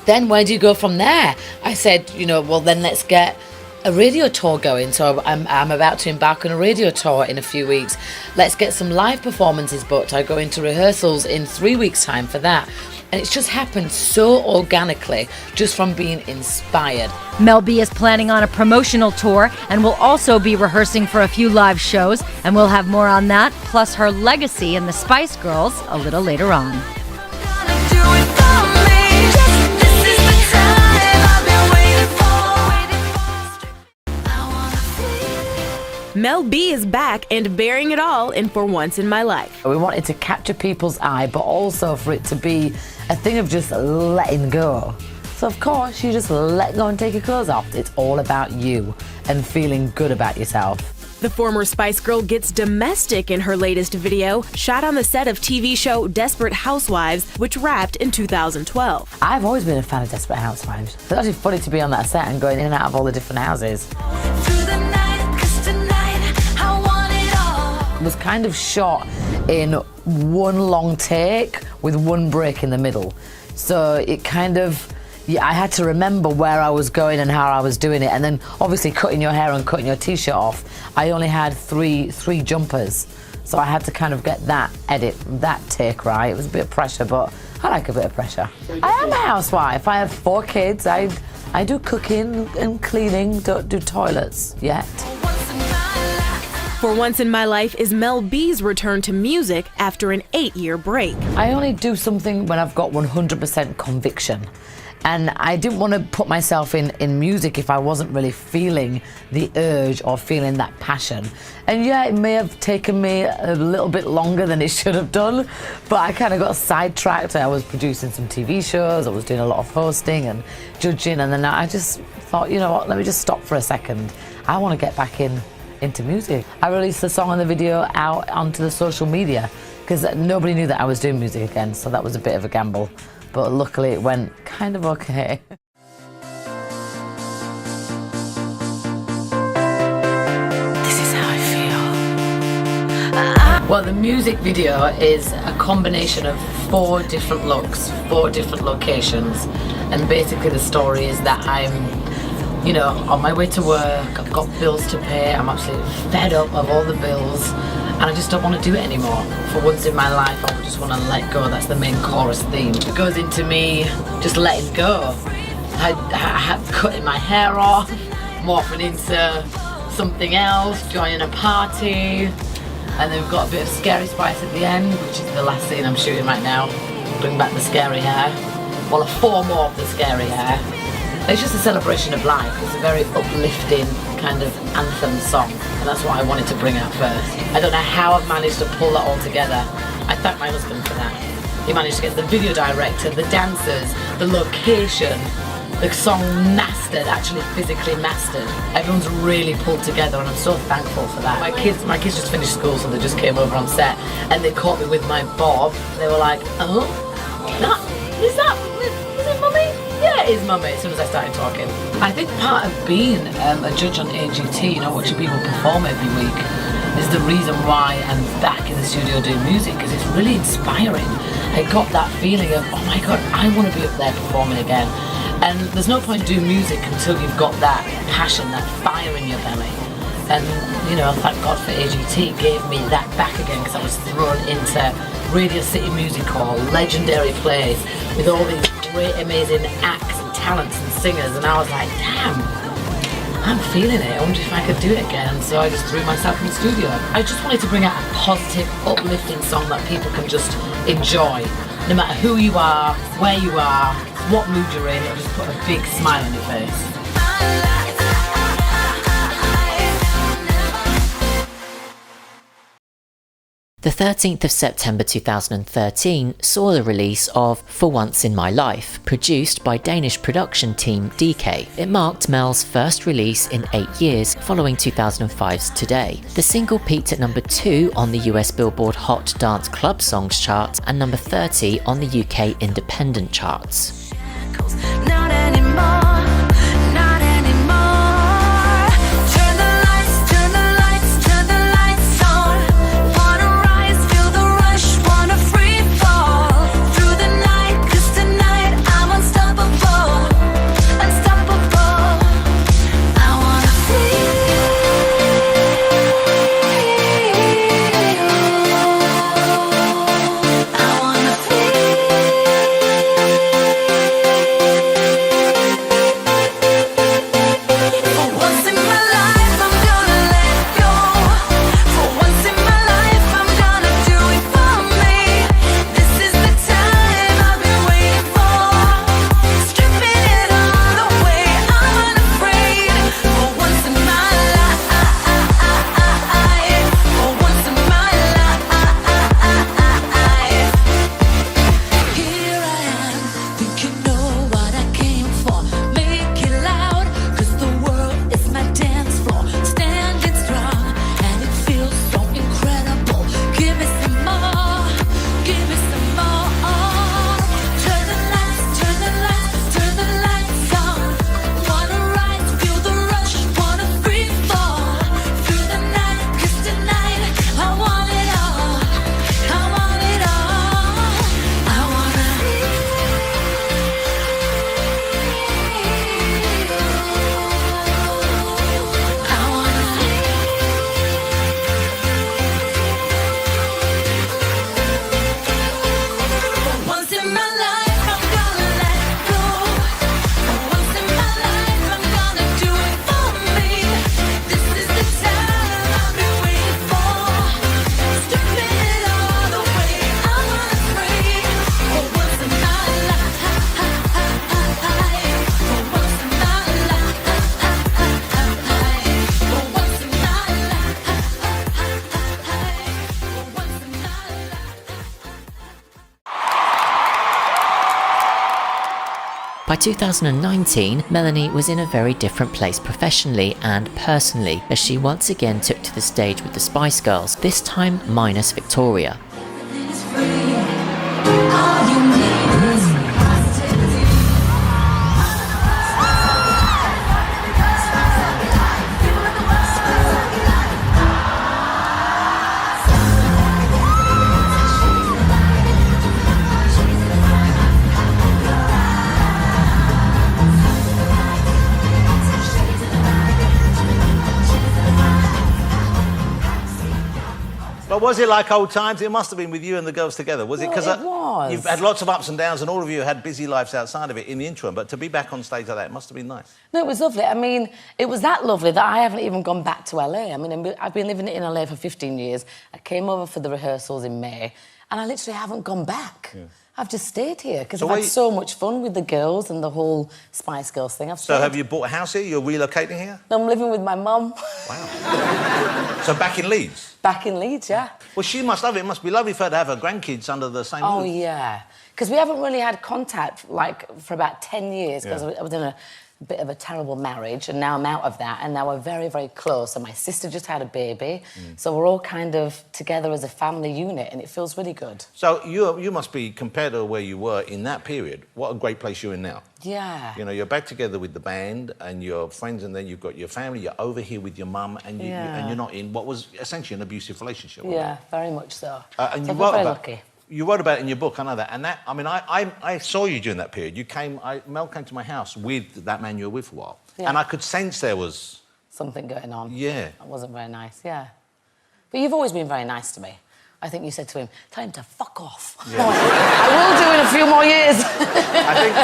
then where do you go from there? I said, you know, well then let's get a radio tour going. So I'm about to embark on a radio tour in a few weeks. Let's get some live performances booked. I go into rehearsals in 3 weeks' time for that. And it's just happened so organically, just from being inspired. Mel B is planning on a promotional tour and will also be rehearsing for a few live shows, and we'll have more on that, plus her legacy in the Spice Girls a little later on. Mel B is back and bearing it all in For Once in My Life. We wanted to capture people's eye, but also for it to be a thing of just letting go. So of course, you just let go and take your clothes off. It's all about you and feeling good about yourself. The former Spice Girl gets domestic in her latest video, shot on the set of TV show Desperate Housewives, which wrapped in 2012. I've always been a fan of Desperate Housewives. It's actually funny to be on that set and going in and out of all the different houses. It was kind of shot in one long take with one break in the middle. So it kind of, I had to remember where I was going and how I was doing it. And then obviously cutting your hair and cutting your t-shirt off, I only had three jumpers. So I had to kind of get that take right. It was a bit of pressure, but I like a bit of pressure. I am a housewife. I have 4 kids. I do cooking and cleaning, don't do toilets yet. For Once in My Life is Mel B's return to music after an 8-year break. I only do something when I've got 100% conviction. And I didn't want to put myself in music if I wasn't really feeling the urge or feeling that passion. And yeah, it may have taken me a little bit longer than it should have done, but I kind of got sidetracked. I was producing some TV shows, I was doing a lot of hosting and judging, and then I just thought, you know what, let me just stop for a second. I want to get back into music. I released the song and the video out onto the social media because nobody knew that I was doing music again, so that was a bit of a gamble. But luckily it went kind of okay. This is how I feel. Well, the music video is a combination of 4 different looks, 4 different locations, and basically the story is that I'm, you know, on my way to work, I've got bills to pay, I'm absolutely fed up of all the bills, and I just don't want to do it anymore. For once in my life, I just want to let go. That's the main chorus theme. It goes into me just letting go. I had cutting my hair off, morphing into something else, joining a party, and then we've got a bit of Scary Spice at the end, which is the last scene I'm shooting right now. Bring back the scary hair. Well, 4 more of the scary hair. It's just a celebration of life. It's a very uplifting kind of anthem song, and that's what I wanted to bring out first. I don't know how I've managed to pull that all together. I thank my husband for that. He managed to get the video director, the dancers, the location, the song mastered, actually physically mastered. Everyone's really pulled together, and I'm so thankful for that. My kids just finished school, so they just came over on set, and they caught me with my bob. They were like, oh, is it mummy? Yeah, it is mummy, as soon as I started talking. I think part of being a judge on AGT, you know, watching people perform every week, is the reason why I'm back in the studio doing music, because it's really inspiring. I got that feeling of, oh my God, I want to be up there performing again. And there's no point doing music until you've got that passion, that fire in your belly. And, you know, thank God for AGT, it gave me that back again, because I was thrown into Radio City Music Hall, legendary place, with all these great, amazing acts and talents and singers, and I was like, damn, I'm feeling it. I wonder if I could do it again. So I just threw myself in the studio. I just wanted to bring out a positive, uplifting song that people can just enjoy. No matter who you are, where you are, what mood you're in, it'll just put a big smile on your face. The 13th of September 2013 saw the release of For Once in My Life, produced by Danish production team DK. It marked Mel's first release in 8 years, following 2005's Today. The single peaked at number 2 on the US Billboard Hot Dance Club Songs chart and number 30 on the UK Independent charts. Not anymore. By 2019, Melanie was in a very different place professionally and personally as she once again took to the stage with the Spice Girls, this time minus Victoria. But was it like old times? It must have been with you and the girls together, was it? Because it was. You've had lots of ups and downs, and all of you had busy lives outside of it in the interim. But to be back on stage like that, it must have been nice. No, it was lovely. I mean, it was that lovely that I haven't even gone back to LA. I mean, I've been living in LA for 15 years. I came over for the rehearsals in May, and I literally haven't gone back. Yeah. I've just stayed here because I've had so much fun with the girls and the whole Spice Girls thing. So have you bought a house here? You're relocating here? No, I'm living with my mum. Wow. So back in Leeds? Back in Leeds, yeah. Well, she must love it. It must be lovely for her to have her grandkids under the same roof. Oh, yeah. Because we haven't really had contact, like, for about 10 years, because I was in a bit of a terrible marriage, and now I'm out of that, and now we're very, very close, and my sister just had a baby, so we're all kind of together as a family unit, and it feels really good. So you must be, compared to where you were in that period, what a great place you're in now. Yeah. You know, you're back together with the band and your friends, and then you've got your family, you're over here with your mum, and, and you're not in what was essentially an abusive relationship. Yeah, very much so. And so you wrote very about, lucky. You wrote about it in your book, I know that. And that, I mean, I saw you during that period. You came, Mel came to my house with that man you were with for a while. Yeah. And I could sense there was... something going on. Yeah. That wasn't very nice, yeah. But you've always been very nice to me. I think you said to him, tell him to fuck off. Yeah. I will do in a few more years. I think,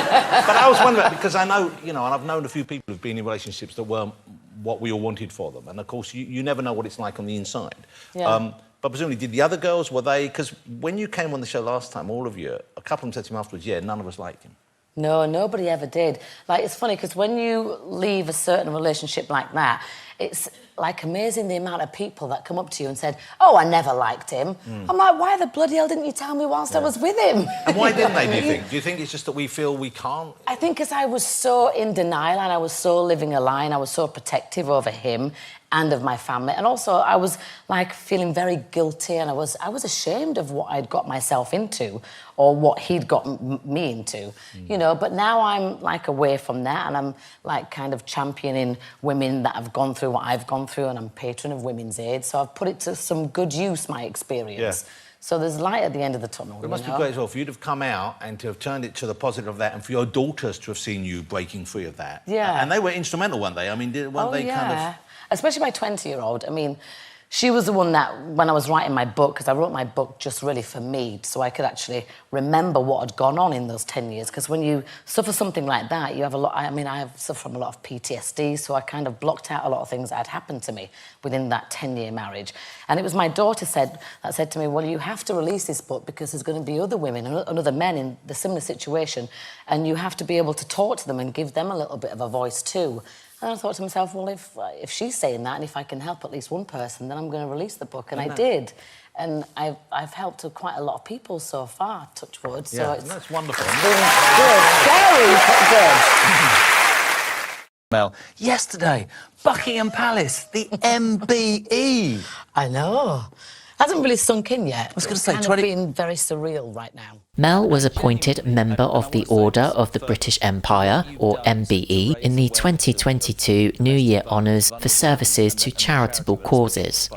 but I was wondering, because I know, you know, and I've known a few people who've been in relationships that weren't what we all wanted for them. And, of course, you never know what it's like on the inside. Yeah. But presumably, did the other girls, were they... Because when you came on the show last time, all of you, a couple of them said to him afterwards, yeah, none of us liked him. No, nobody ever did. Like, it's funny, because when you leave a certain relationship like that, it's, like, amazing the amount of people that come up to you and said, oh, I never liked him. I'm like, why the bloody hell didn't you tell me whilst I was with him? And why didn't they, do you think? Do you think it's just that we feel we can't? I think because I was so in denial and I was so living a lie and I was so protective over him and of my family. And also, I was, like, feeling very guilty and I was ashamed of what I'd got myself into or what he'd got me into, you know. But now I'm, like, away from that and I'm, like, kind of championing women that have gone through what I've gone through, and I'm patron of Women's Aid, so I've put it to some good use, my experience. Yeah. So there's light at the end of the tunnel. It must be great as well for you to have come out and to have turned it to the positive of that, and for your daughters to have seen you breaking free of that. Yeah. And they were instrumental, weren't they? I mean, weren't they kind of... Especially my 20-year-old. I mean, she was the one that, when I was writing my book, because I wrote my book just really for me, so I could actually remember what had gone on in those 10 years. Because when you suffer something like that, you have a lot... I mean, I have suffered from a lot of PTSD, so I kind of blocked out a lot of things that had happened to me within that 10-year marriage. And it was my daughter that said to me, well, you have to release this book because there's going to be other women and other men in the similar situation, and you have to be able to talk to them and give them a little bit of a voice too. And I thought to myself, well, if she's saying that and if I can help at least one person, then I'm going to release the book. And I did. And I've helped quite a lot of people so far, touch wood. So that's wonderful. It's been good. Scary, but good. Mel, yesterday, Buckingham Palace, the MBE. I know. Hasn't really sunk in yet. I was going to say, it's kind of being very surreal right now. Mel was appointed Member of the Order of the British Empire, or MBE, in the 2022 New Year Honours for services to charitable causes.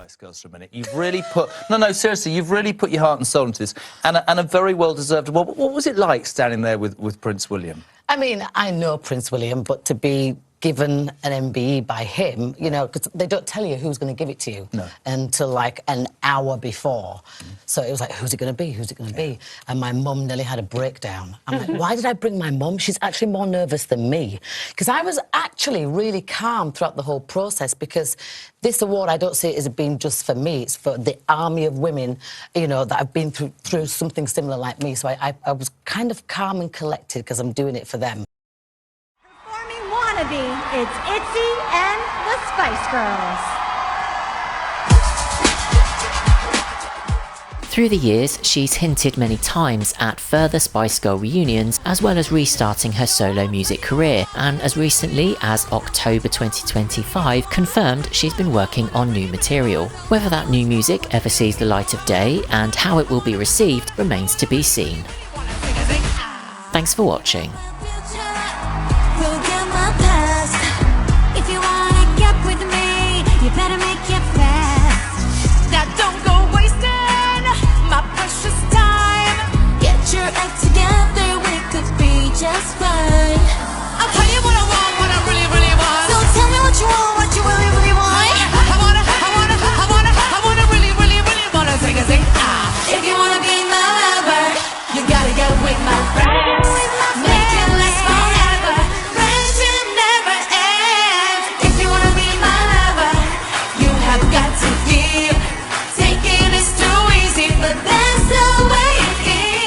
You've really put... No, seriously, you've really put your heart and soul into this, and a very well-deserved award. What was it like standing there with Prince William? I mean, I know Prince William, but to be given an MBE by him, you know, because they don't tell you who's going to give it to you until, like, an hour before. So it was like, who's it going to be? Who's it going to be? And my mum nearly had a breakdown. I'm like, why did I bring my mum? She's actually more nervous than me. Because I was actually really calm throughout the whole process, because this award, I don't see it as being just for me. It's for the army of women, you know, that have been through something similar like me. So I was kind of calm and collected because I'm doing it for them. Wannabe, it's Itzy and the Spice Girls. Through the years, she's hinted many times at further Spice Girl reunions, as well as restarting her solo music career, and as recently as October 2025 confirmed she's been working on new material. Whether that new music ever sees the light of day and how it will be received remains to be seen. Thanks for watching. Just fine. I'll tell you what I want, what I really, really want. So tell me what you want, what you really, really want. I wanna really, really, really wanna sing a sing. If you wanna be my lover, you gotta go with my friends. Make it last forever. Friendship never ends. If you wanna be my lover, you have got to give. Taking is too easy, but that's the way it is.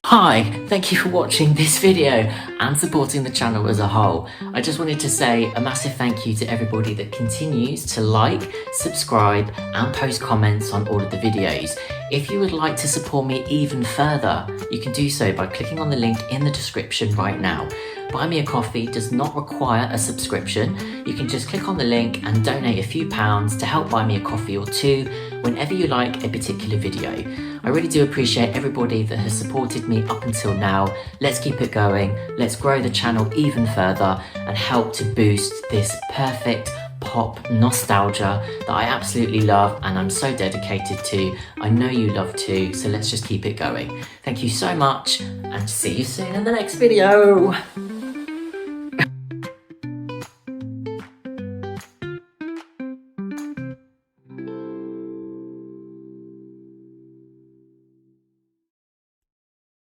Hi, thank you for watching this video and supporting the channel as a whole. I just wanted to say a massive thank you to everybody that continues to like, subscribe and post comments on all of the videos. If you would like to support me even further, you can do so by clicking on the link in the description right now. Buy Me a Coffee does not require a subscription. You can just click on the link and donate a few pounds to help buy me a coffee or two whenever you like a particular video. I really do appreciate everybody that has supported me up until now. Let's keep it going, let's grow the channel even further and help to boost this perfect pop nostalgia that I absolutely love and I'm so dedicated to. I know you love too, so let's just keep it going. Thank you so much and see you soon in the next video.